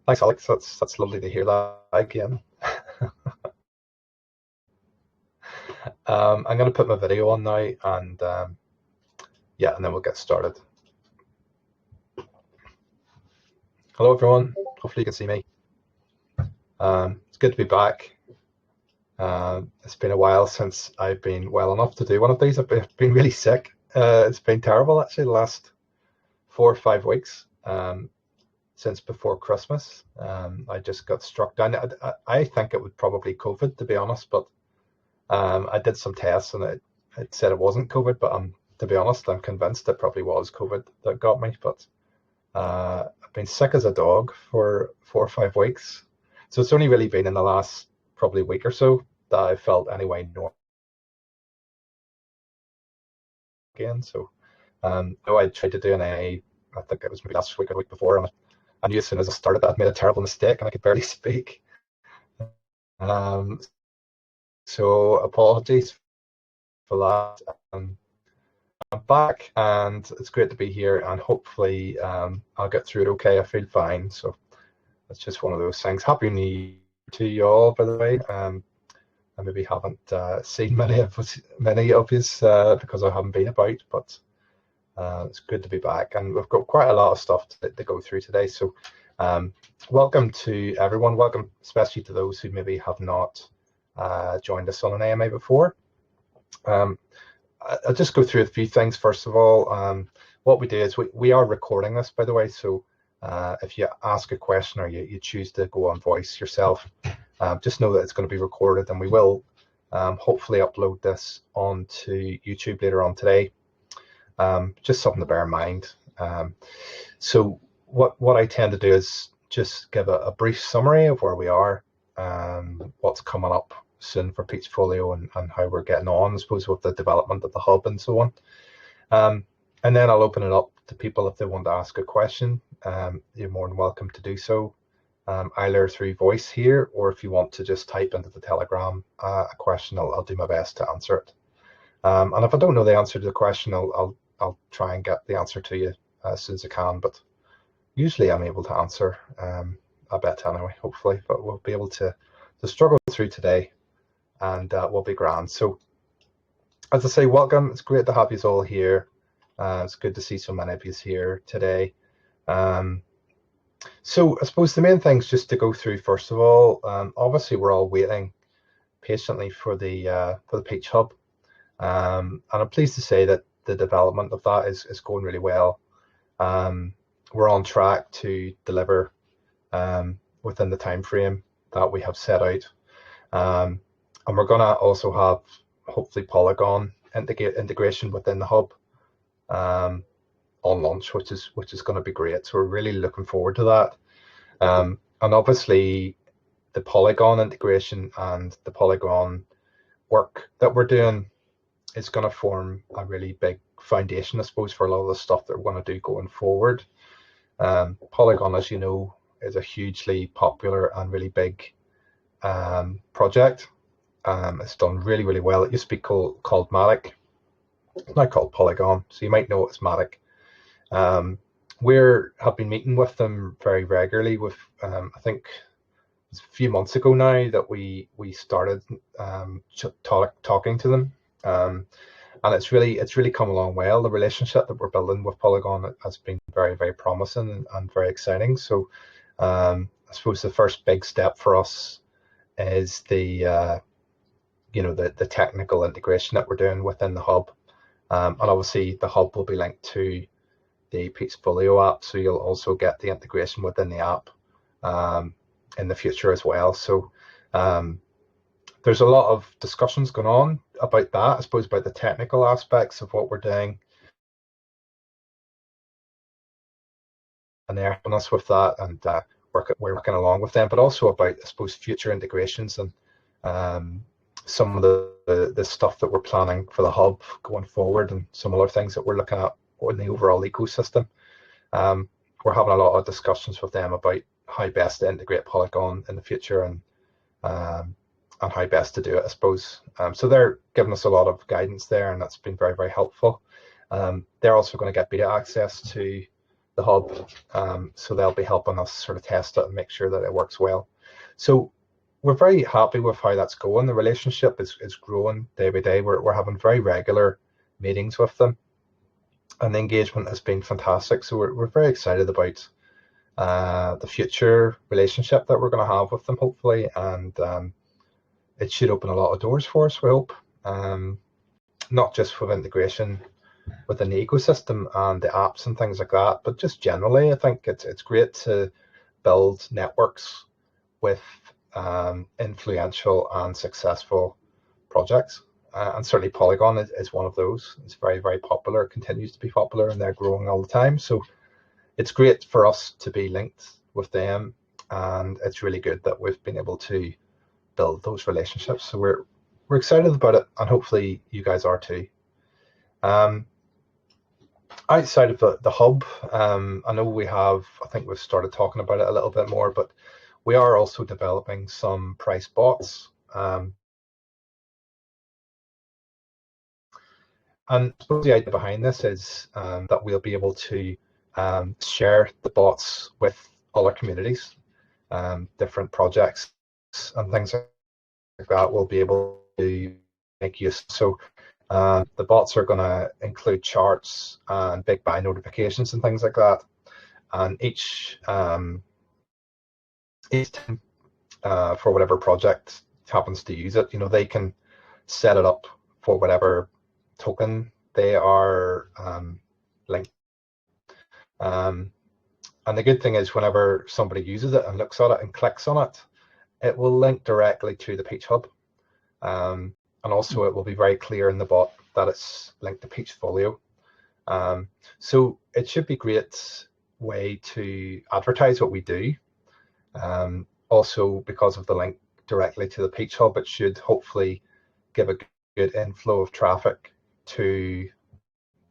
Thanks, Alex. That's lovely to hear that again. I'm going to put my video on now, and yeah, and then we'll get started. Hello, everyone. Hopefully you can see me. It's good to be back. It's been a while since I've been well enough to do one of these. I've been really sick. It's been terrible, actually, the last 4 or 5 weeks. Since before Christmas. I just got struck down. I think it was probably COVID, to be honest, but I did some tests and it said it wasn't COVID, but to be honest, I'm convinced it probably was COVID that got me. But I've been sick as a dog for 4 or 5 weeks. So it's only really been in the last probably week or so that I felt anyway normal again. So I tried to do an AA, I think it was maybe last week or the week before, and I knew as soon as I started that I'd made a terrible mistake and I could barely speak. So apologies for that. I'm back and it's great to be here, and hopefully I'll get through it okay. I feel fine, so it's just one of those things. Happy New Year to you all, by the way. I maybe haven't seen many of you because I haven't been about, but it's good to be back, and we've got quite a lot of stuff to go through today. So welcome to everyone. Welcome especially to those who maybe have not joined us on an AMA before. I'll just go through a few things. First of all, what we do is we are recording this, by the way, so if you ask a question or you choose to go on voice yourself, just know that it's going to be recorded, and we will hopefully upload this onto YouTube later on today. Just something to bear in mind. So what I tend to do is just give a brief summary of where we are, what's coming up soon for Peachfolio, and how we're getting on, I suppose, with the development of the hub and so on. And then I'll open it up to people if they want to ask a question. You're more than welcome to do so, either through voice here, or if you want to just type into the Telegram a question, I'll do my best to answer it. And if I don't know the answer to the question, I'll try and get the answer to you as soon as I can, but usually I'm able to answer, I bet anyway, hopefully, but we'll be able to struggle through today, and we'll be grand. So as I say, welcome. It's great to have you all here. It's good to see so many of you here today. So I suppose the main things just to go through, first of all, obviously we're all waiting patiently for the PeachHub, and I'm pleased to say that the development of that is going really well. We're on track to deliver within the time frame that we have set out, and we're going to also have hopefully Polygon integration within the hub on launch, which is going to be great. So we're really looking forward to that, and obviously the Polygon integration and the Polygon work that we're doing is going to form a really big foundation, I suppose, for a lot of the stuff that we're going to do going forward. Polygon, as you know, is a hugely popular and really big project. It's done really, really well. It used to be called Matic. It's now called Polygon, so you might know it's Matic. We have been meeting with them very regularly. With I think it's a few months ago now that we started talking to them, and it's really come along well. The relationship that we're building with Polygon has been very, very promising and very exciting. So I suppose the first big step for us is the technical integration that we're doing within the hub, and obviously the hub will be linked to the Peacefolio app, so you'll also get the integration within the app in the future as well. So there's a lot of discussions going on about that, I suppose, about the technical aspects of what we're doing, and they're helping us with that, and we're working along with them, but also about, I suppose, future integrations and some of the stuff that we're planning for the hub going forward, and some other things that we're looking at in the overall ecosystem. We're having a lot of discussions with them about how best to integrate Polygon in the future, and how best to do it, I suppose. So they're giving us a lot of guidance there, and that's been very, very helpful. They're also going to get beta access to the hub, so they'll be helping us sort of test it and make sure that it works well. So we're very happy with how that's going. The relationship is growing day by day. We're having very regular meetings with them, and the engagement has been fantastic. So we're very excited about the future relationship that we're going to have with them, hopefully, and it should open a lot of doors for us, we hope, not just with integration within the ecosystem and the apps and things like that, but just generally. I think it's great to build networks with influential and successful projects, and certainly Polygon is one of those. It's very, very popular, continues to be popular, and they're growing all the time. So it's great for us to be linked with them, and it's really good that we've been able to build those relationships. So we're excited about it, and hopefully you guys are too. Outside of the hub, I know I think we've started talking about it a little bit more, but we are also developing some price bots. And I suppose the idea behind this is that we'll be able to share the bots with other communities, different projects and things like that. We'll be able to make use. So the bots are going to include charts and big buy notifications and things like that. And each time for whatever project happens to use it, they can set it up for whatever token they are linked. And the good thing is, whenever somebody uses it and looks at it and clicks on it, it will link directly to the PeachHub. And also it will be very clear in the bot that it's linked to Peachfolio. So it should be a great way to advertise what we do. Also, because of the link directly to the PeachHub, it should hopefully give a good inflow of traffic to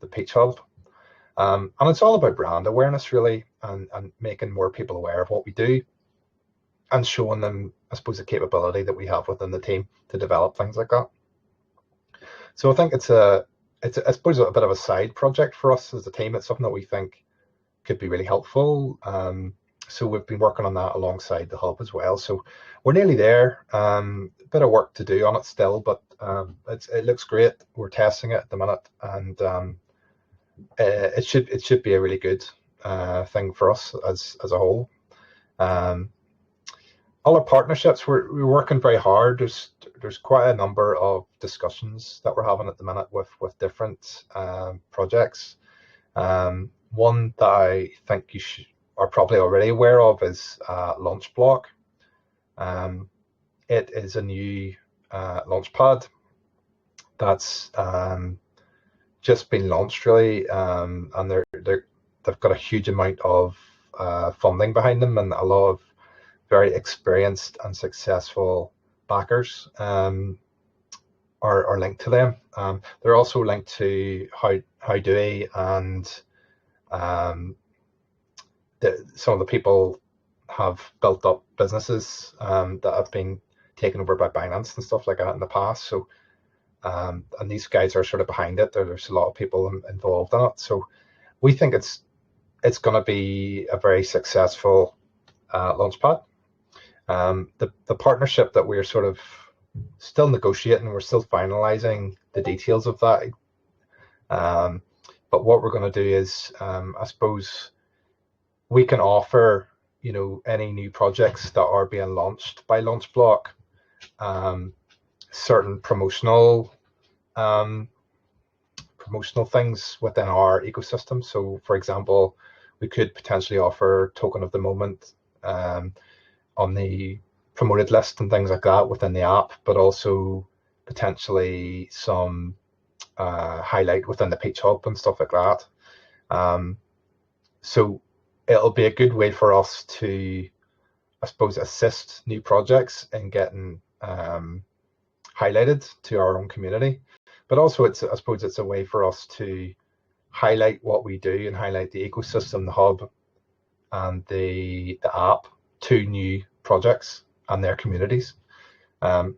the PeachHub. And it's all about brand awareness, really, and making more people aware of what we do, and showing them, I suppose, the capability that we have within the team to develop things like that. So I think it's I suppose, a bit of a side project for us as a team. It's something that we think could be really helpful. So we've been working on that alongside the hub as well. So we're nearly there. A bit of work to do on it still, but it looks great. We're testing it at the minute, and it should be a really good thing for us as a whole. All our partnerships, we're working very hard. There's quite a number of discussions that we're having at the minute with different projects. One that I think you are probably already aware of is Launchblock. It is a new launchpad that's just been launched, really, and they've got a huge amount of funding behind them, and a lot of very experienced and successful backers are linked to them. They're also linked to Howdui, and some of the people have built up businesses that have been taken over by Binance and stuff like that in the past. So and these guys are sort of behind it. There's a lot of people involved in it. So we think it's going to be a very successful launchpad. The partnership that we're sort of still negotiating, we're still finalizing the details of that. But what we're going to do is, I suppose, we can offer, any new projects that are being launched by Launchblock, certain promotional things within our ecosystem. So, for example, we could potentially offer token of the moment on the promoted list and things like that within the app, but also potentially some highlight within the PeachHub and stuff like that. So it'll be a good way for us to, I suppose, assist new projects in getting highlighted to our own community. But also, I suppose it's a way for us to highlight what we do and highlight the ecosystem, the hub, and the app to new projects and their communities. And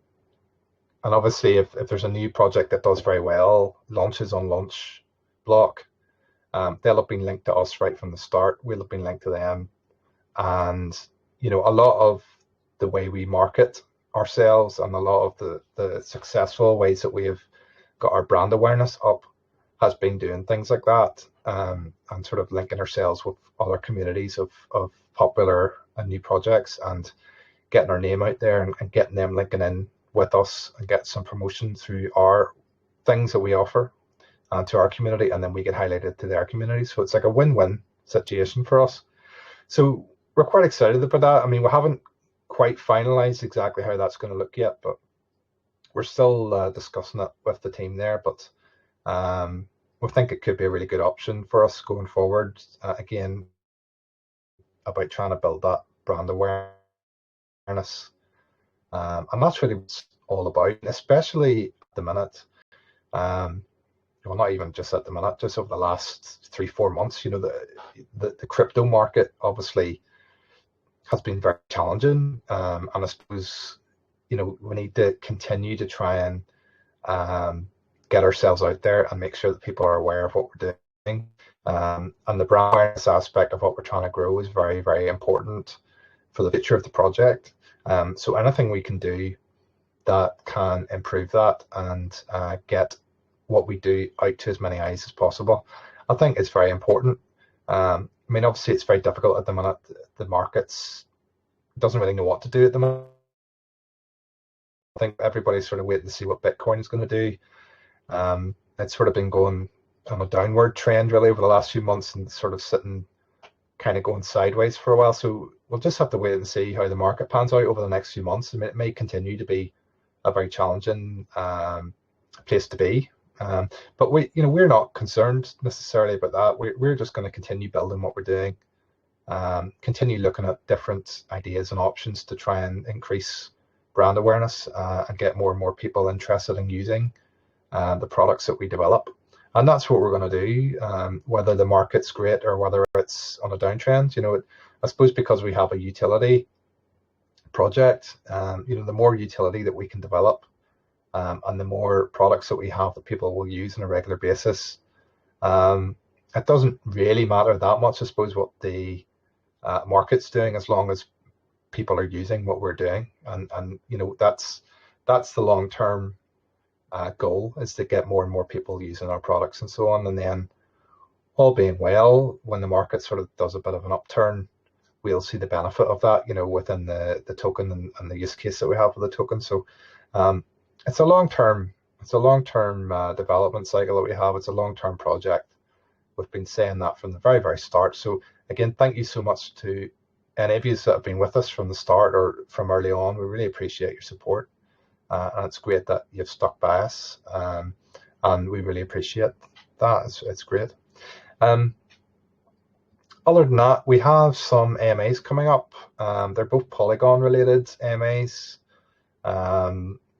obviously, if there's a new project that does very well, launches on Launchblock Launchblock. They'll have been linked to us right from the start. We'll have been linked to them. And, you know, a lot of the way we market ourselves and a lot of the successful ways that we have got our brand awareness up has been doing things like that, and sort of linking ourselves with other communities of popular and new projects and getting our name out there and getting them linking in with us and get some promotion through our things that we offer to our community, and then we get highlighted to their community. So it's like a win-win situation for us. So we're quite excited about that. I mean, we haven't quite finalized exactly how that's going to look yet, but we're still discussing it with the team there. But we think it could be a really good option for us going forward. Again, about trying to build that brand awareness. And that's really what it's all about, especially at the minute. Well, not even just at the minute, just over the last 3-4 months, you know, the crypto market obviously has been very challenging. And I suppose, you know, we need to continue to try and get ourselves out there and make sure that people are aware of what we're doing. And the brand awareness aspect of what we're trying to grow is very, very important for the future of the project. So anything we can do that can improve that and get what we do out to as many eyes as possible, I think it's very important. I mean, obviously it's very difficult at the minute. The markets doesn't really know what to do at the moment. I think everybody's sort of waiting to see what Bitcoin is going to do. It's sort of been going on a downward trend really over the last few months and sort of sitting kind of going sideways for a while. So we'll just have to wait and see how the market pans out over the next few months. I mean, it may continue to be a very challenging place to be. But we're not concerned necessarily about that. We're just going to continue building what we're doing, continue looking at different ideas and options to try and increase brand awareness and get more and more people interested in using the products that we develop. And that's what we're going to do, whether the market's great or whether it's on a downtrend. You know, I suppose because we have a utility project, the more utility that we can develop, and the more products that we have that people will use on a regular basis, it doesn't really matter that much, I suppose, what the market's doing, as long as people are using what we're doing. And you know, that's the long-term goal, is to get more and more people using our products and so on. And then, all being well, when the market sort of does a bit of an upturn, we'll see the benefit of that, you know, within the token and the use case that we have for the token. So it's a long-term development cycle that we have. It's a long-term project. We've been saying that from the very, very start. So again, thank you so much to any of you that have been with us from the start or from early on. We really appreciate your support. And it's great that you've stuck by us. And we really appreciate that. It's great. Other than that, we have some AMAs coming up. They're both Polygon related AMAs.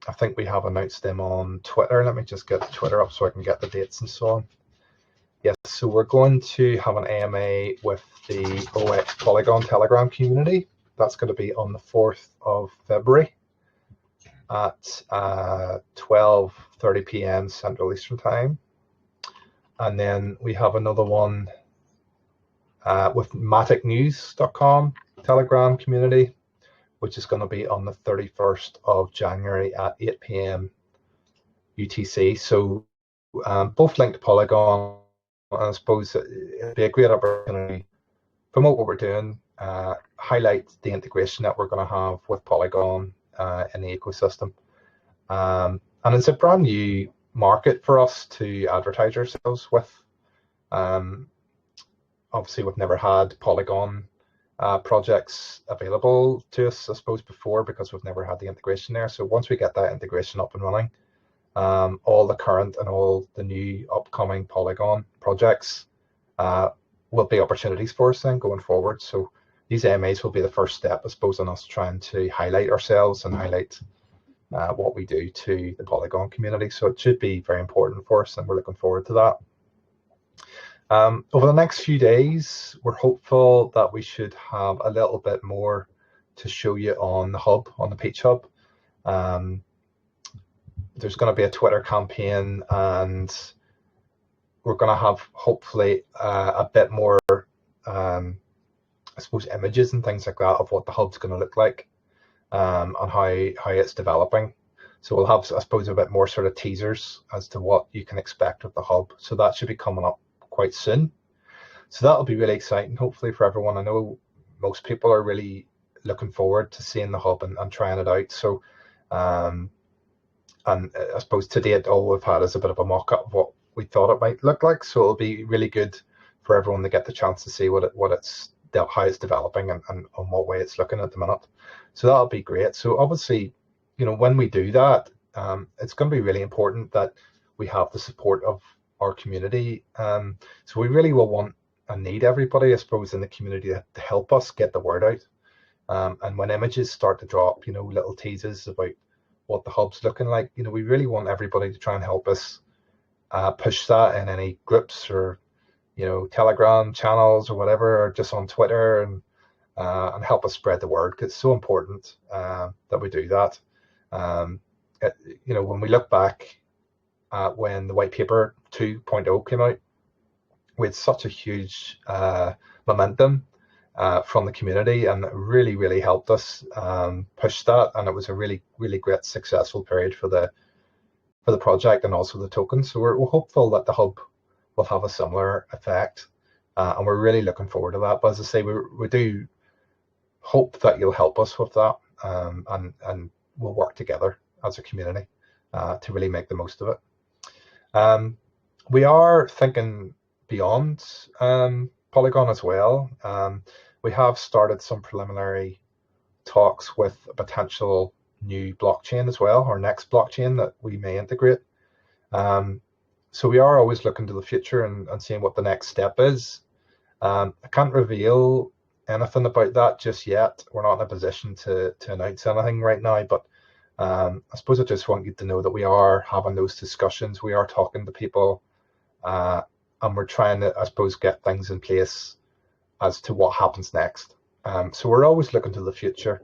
I think we have announced them on Twitter. Let me just get Twitter up so I can get the dates and so on. Yes, so we're going to have an AMA with the OX Polygon Telegram community. That's going to be on the 4th of February at 12:30 p.m. Central Eastern Time. And then we have another one with maticnews.com Telegram community, which is going to be on the 31st of January at 8 p.m. UTC. So both linked to Polygon. I suppose it'd be a great opportunity to promote what we're doing, highlight the integration that we're going to have with Polygon in the ecosystem. And it's a brand new market for us to advertise ourselves with. Obviously, we've never had Polygon projects available to us, I suppose, before, because we've never had the integration there. So once we get that integration up and running, all the current and all the new upcoming Polygon projects will be opportunities for us then going forward. So these AMAs will be the first step, I suppose, on us trying to highlight ourselves and highlight what we do to the Polygon community. So it should be very important for us, and we're looking forward to that. Over the next few days, we're hopeful that we should have a little bit more to show you on the hub, on the PeachHub. There's going to be a Twitter campaign, and we're going to have hopefully a bit more, I suppose, images and things like that of what the hub's going to look like, and how it's developing. So we'll have, I suppose, a bit more sort of teasers as to what you can expect of the hub. So that should be coming up quite soon. So that'll be really exciting, hopefully, for everyone. I know most people are really looking forward to seeing the hub and trying it out. So, and I suppose to date, all we've had is a bit of a mock-up of what we thought it might look like. So it'll be really good for everyone to get the chance to see how it's developing and on what way it's looking at the minute. So that'll be great. So obviously, you know, when we do that, it's going to be really important that we have the support of our community. So we really will want and need everybody, I suppose, in the community to help us get the word out. And when images start to drop, you know, little teasers about what the hub's looking like, you know, we really want everybody to try and help us push that in any groups or, you know, Telegram channels or whatever, or just on Twitter, and help us spread the word, because it's so important that we do that. You know, when we look back at when the white paper 2.0 came out, we had such a huge momentum from the community, and it really, really helped us push that. And it was a really, really great, successful period for the project and also the token. So we're hopeful that the hub will have a similar effect, and we're really looking forward to that. But as I say, we do hope that you'll help us with that, and we'll work together as a community to really make the most of it. We are thinking beyond Polygon as well. We have started some preliminary talks with a potential new blockchain as well, our next blockchain that we may integrate. So we are always looking to the future and seeing what the next step is. I can't reveal anything about that just yet. We're not in a position to announce anything right now, but I suppose I just want you to know that we are having those discussions. We are talking to people, and we're trying to, I suppose, get things in place as to what happens next. So we're always looking to the future,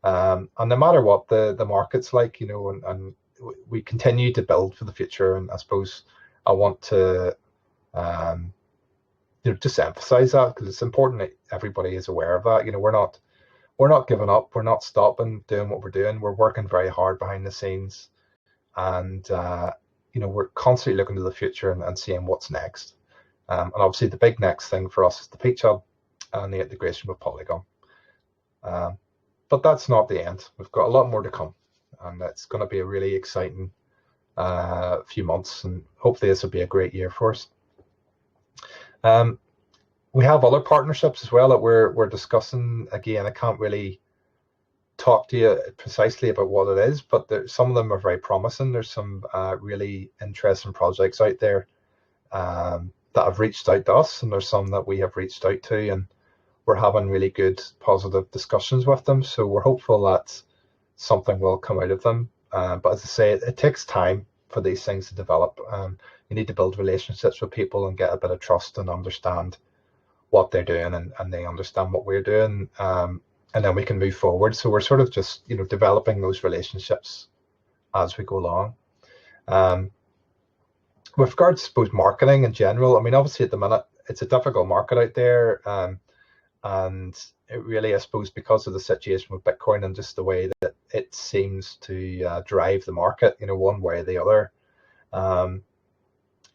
and no matter what the market's like, you know, and we continue to build for the future. And I suppose I want to you know, just emphasize that, because it's important that everybody is aware of that. You know, we're not giving up, we're not stopping doing what we're doing. We're working very hard behind the scenes, and you know, we're constantly looking to the future and seeing what's next. And obviously the big next thing for us is the PeachHub and the integration with Polygon. But that's not the end. We've got a lot more to come, and it's going to be a really exciting few months, and hopefully this will be a great year for us. We have other partnerships as well that we're discussing. Again, I can't really talk to you precisely about what it is, but some of them are very promising. There's some really interesting projects out there that have reached out to us, and there's some that we have reached out to, and we're having really good, positive discussions with them. So we're hopeful that something will come out of them. But as I say, it takes time for these things to develop. You need to build relationships with people and get a bit of trust and understand what they're doing, and they understand what we're doing, and then we can move forward. So we're sort of just, you know, developing those relationships as we go along. With regards to, I suppose, marketing in general, I mean, obviously at the minute it's a difficult market out there, and it really, I suppose, because of the situation with Bitcoin and just the way that it seems to drive the market, you know, one way or the other.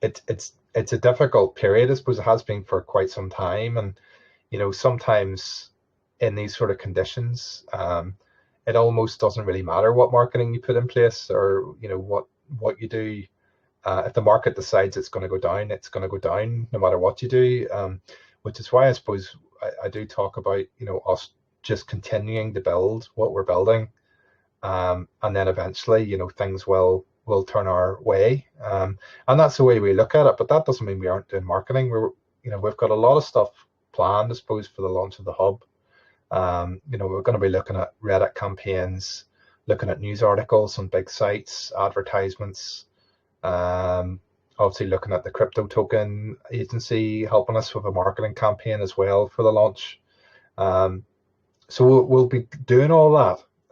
It's a difficult period, I suppose. It has been for quite some time, and you know, sometimes in these sort of conditions, it almost doesn't really matter what marketing you put in place, or you know, what you do. If the market decides it's going to go down, it's going to go down no matter what you do. Which is why I suppose I do talk about, you know, us just continuing to build what we're building, and then eventually, you know, things will turn our way, and that's the way we look at it. But that doesn't mean we aren't doing marketing. You know, we've got a lot of stuff planned, I suppose, for the launch of the hub. You know, we're going to be looking at Reddit campaigns, looking at news articles on big sites, advertisements, obviously looking at the crypto token agency helping us with a marketing campaign as well for the launch. So we'll be doing all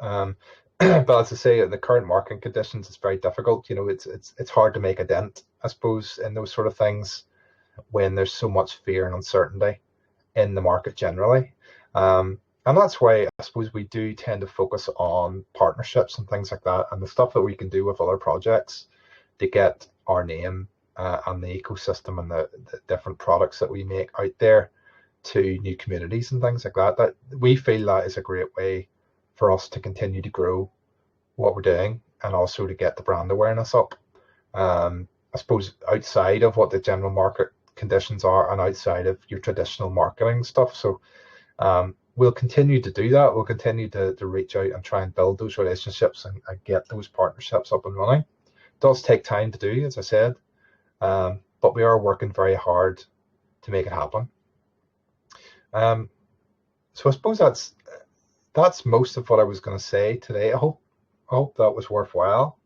that. but as I say, in the current market conditions, it's very difficult. You know, it's hard to make a dent, I suppose, in those sort of things when there's so much fear and uncertainty in the market generally. And that's why I suppose we do tend to focus on partnerships and things like that, and the stuff that we can do with other projects to get our name and the ecosystem and the different products that we make out there to new communities and things like that. That we feel that is a great way for us to continue to grow what we're doing and also to get the brand awareness up. I suppose outside of what the general market conditions are and outside of your traditional marketing stuff. So we'll continue to do that. We'll continue to reach out and try and build those relationships and get those partnerships up and running. It does take time to do, as I said, but we are working very hard to make it happen. So I suppose that's most of what I was going to say today. I hope that was worthwhile.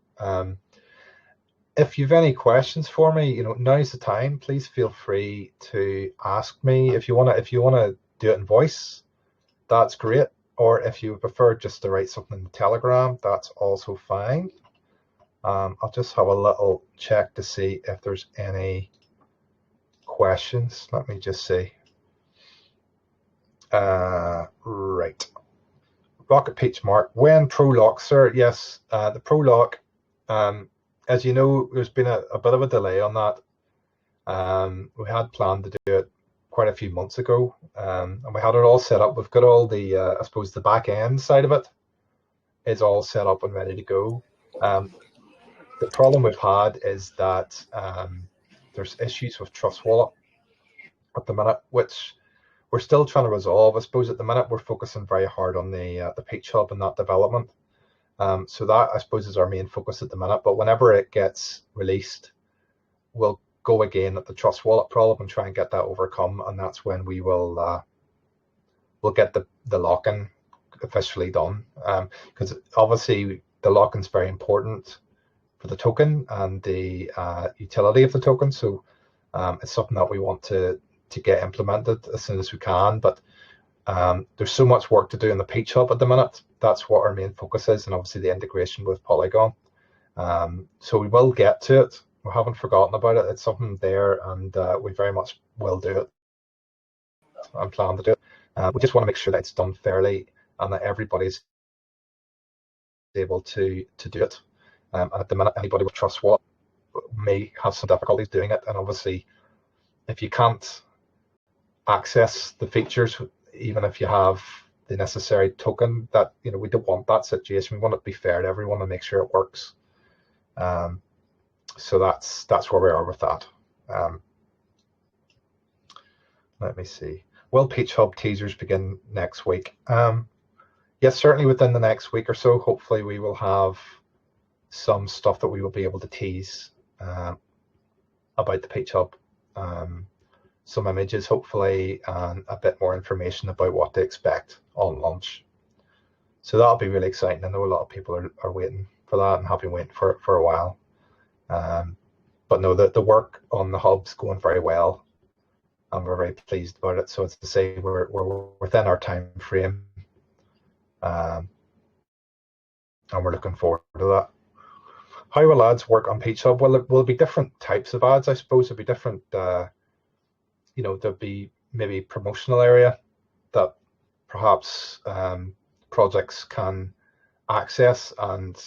If you've any questions for me, you know, now's the time. Please feel free to ask me. If you wanna do it in voice, that's great. Or if you prefer just to write something in the Telegram, that's also fine. I'll just have a little check to see if there's any questions. Let me just see. Right. Rocket Peach Mark, when Prolock, sir? Yes, the Prolock. As you know, there's been a bit of a delay on that. We had planned to do it quite a few months ago, and we had it all set up. We've got all the, I suppose, the back end side of it is all set up and ready to go. The problem we've had is that there's issues with Trust Wallet at the minute, which we're still trying to resolve. I suppose at the minute we're focusing very hard on the PeachHub and that development. So that, I suppose, is our main focus at the minute. But whenever it gets released, we'll go again at the Trust Wallet problem and try and get that overcome. And that's when we will we'll get the lock-in officially done. Because obviously the lock-in is very important for the token and the utility of the token. So it's something that we want to get implemented as soon as we can. But there's so much work to do in the PeachHub at the minute. That's what our main focus is, and obviously the integration with Polygon. So we will get to it. We haven't forgotten about it. It's something there, and we very much will do it and plan to do it. We just want to make sure that it's done fairly and that everybody's able to do it. And at the minute, anybody with Trust Wallet may have some difficulties doing it. And obviously, if you can't access the features, even if you have the necessary token, that, you know, we don't want that situation. We want it to be fair to everyone and make sure it works. So that's where we are with that. Let me see. Will PeachHub teasers begin next week? Yes, certainly within the next week or so. Hopefully we will have some stuff that we will be able to tease about the PeachHub. Some images, hopefully, and a bit more information about what to expect on launch. So that'll be really exciting. I know a lot of people are waiting for that and have been waiting for it for a while. But no, the work on the hub's going very well, and we're very pleased about it. So it's to say we're within our time frame, and we're looking forward to that. How will ads work on PeachHub? Well, it will be different types of ads, I suppose. There'll be different, you know, there'll be maybe promotional area that perhaps projects can access, and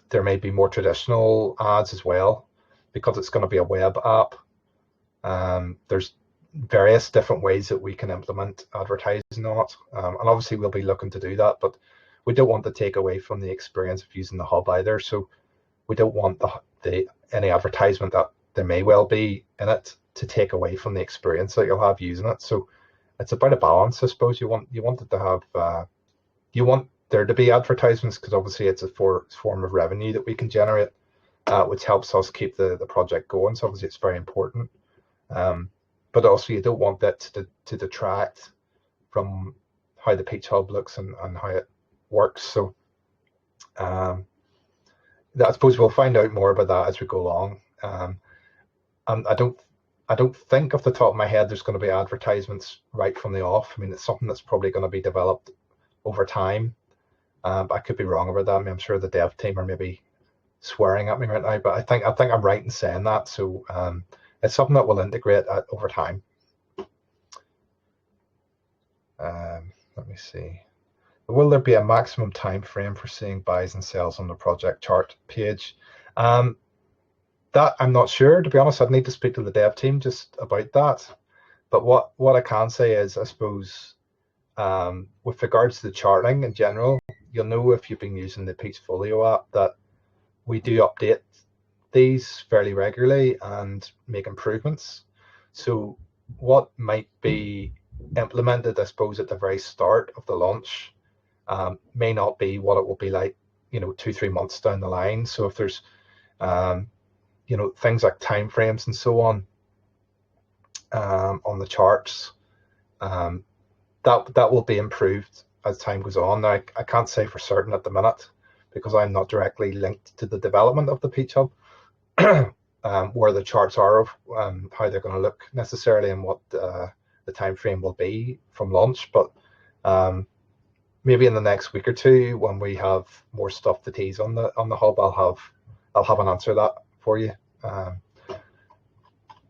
there may be more traditional ads as well, because it's going to be a web app. There's various different ways that we can implement advertising on it, and obviously we'll be looking to do that, but we don't want to take away from the experience of using the hub either. So we don't want any advertisement that there may well be in it to take away from the experience that you'll have using it. So it's about a balance, I suppose. You want it to have you want there to be advertisements, because obviously it's a form of revenue that we can generate, which helps us keep the project going. So obviously it's very important, but also you don't want that to detract from how the PeachHub looks and how it works. So I suppose we'll find out more about that as we go along. And I don't think off the top of my head there's going to be advertisements right from the off. I mean, it's something that's probably going to be developed over time. I could be wrong about that. I mean, I'm sure the dev team are maybe swearing at me right now, but I think I'm right in saying that. So it's something that we'll integrate over time. Let me see. Will there be a maximum time frame for seeing buys and sells on the project chart page? That I'm not sure, to be honest. I'd need to speak to the dev team just about that. But what I can say is, I suppose, with regards to the charting in general, you'll know if you've been using the Peacefolio app that we do update these fairly regularly and make improvements. So what might be implemented, I suppose, at the very start of the launch may not be what it will be like, 2-3 months down the line. So if there's things like timeframes and so on the charts, that will be improved as time goes on. Now, I can't say for certain at the minute because I'm not directly linked to the development of the PeachHub, where the charts are of how they're going to look necessarily and what the time frame will be from launch. But maybe in the next week or two, when we have more stuff to tease on the hub, I'll have an answer to that for you.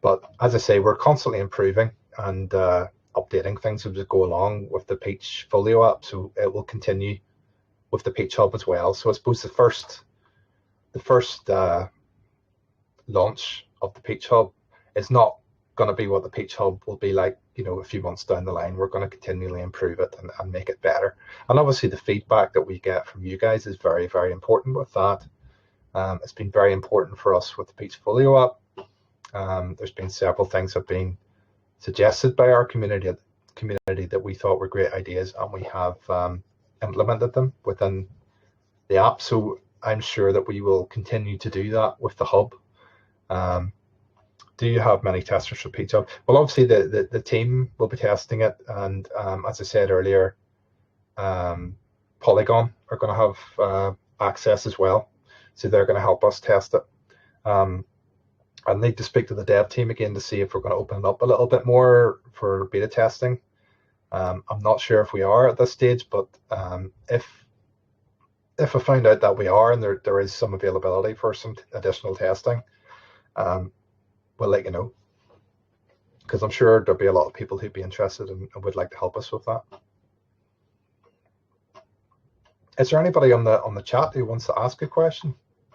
But as I say, we're constantly improving and updating things as we go along with the Peachfolio app, so it will continue with the PeachHub as well. So I suppose the first launch of the PeachHub is not going to be what the PeachHub will be like, a few months down the line. We're going to continually improve it and make it better. And obviously the feedback that we get from you guys is very, very important with that. It's been very important for us with the Peachfolio app. There's been several things that have been suggested by our community that we thought were great ideas, and we have implemented them within the app. So I'm sure that we will continue to do that with the hub. Do you have many testers for PeachHub? Well, obviously the team will be testing it, and as I said earlier, Polygon are going to have access as well, so they're going to help us test it. I need to speak to the dev team again to see if we're going to open it up a little bit more for beta testing. I'm not sure if we are at this stage, but if I find out that we are and there is some availability for some additional testing, we'll let you know, because I'm sure there'll be a lot of people who'd be interested and would like to help us with that. Is there anybody on the chat who wants to ask a question,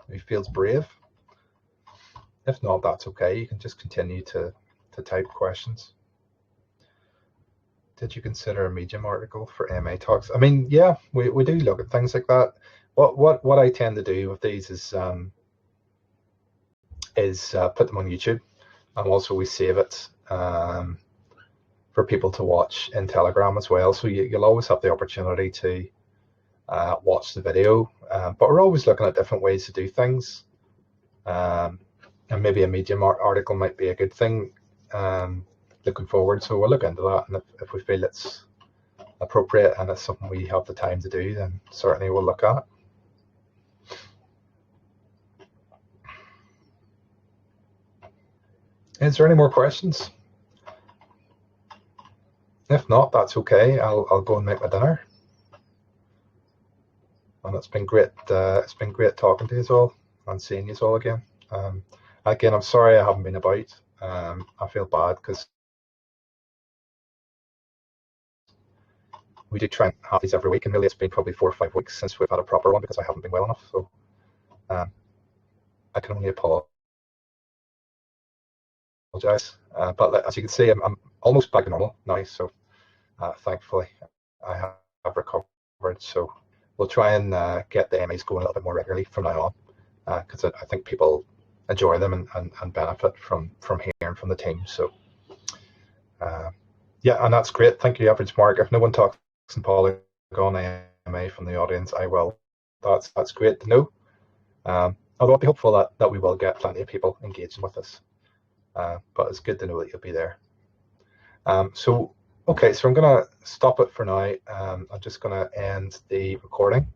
who feels brave? If not, that's okay. You can just continue to type questions. Did you consider a Medium article for AMA talks? I mean, yeah, we do look at things like that. What I tend to do with these is put them on YouTube, and also we save it for people to watch in Telegram as well. So you'll always have the opportunity to watch the video, but we're always looking at different ways to do things. And maybe a Medium article might be a good thing looking forward. So we'll look into that, and if we feel it's appropriate and it's something we have the time to do, then certainly we'll look at it. Is there any more questions? If not, that's okay. I'll go and make my dinner. And it's been great. It's been great talking to you all and seeing you all again. Again, I'm sorry I haven't been about. I feel bad because we do try and have these every week, and really it's been probably 4 or 5 weeks since we've had a proper one because I haven't been well enough. So I can only apologize. But as you can see, I'm almost back to normal now. So thankfully, I have recovered. So we'll try and get the AMAs going a little bit more regularly from now on, because I think people enjoy them and benefit from hearing from the team. So yeah, and that's great. Thank you, Average Mark. If no one talks in Polygon AMA from the audience, I will. That's great to know. Although I'll be hopeful that we will get plenty of people engaging with us. But it's good to know that you'll be there. So okay, so I'm going to stop it for now. I'm just going to end the recording.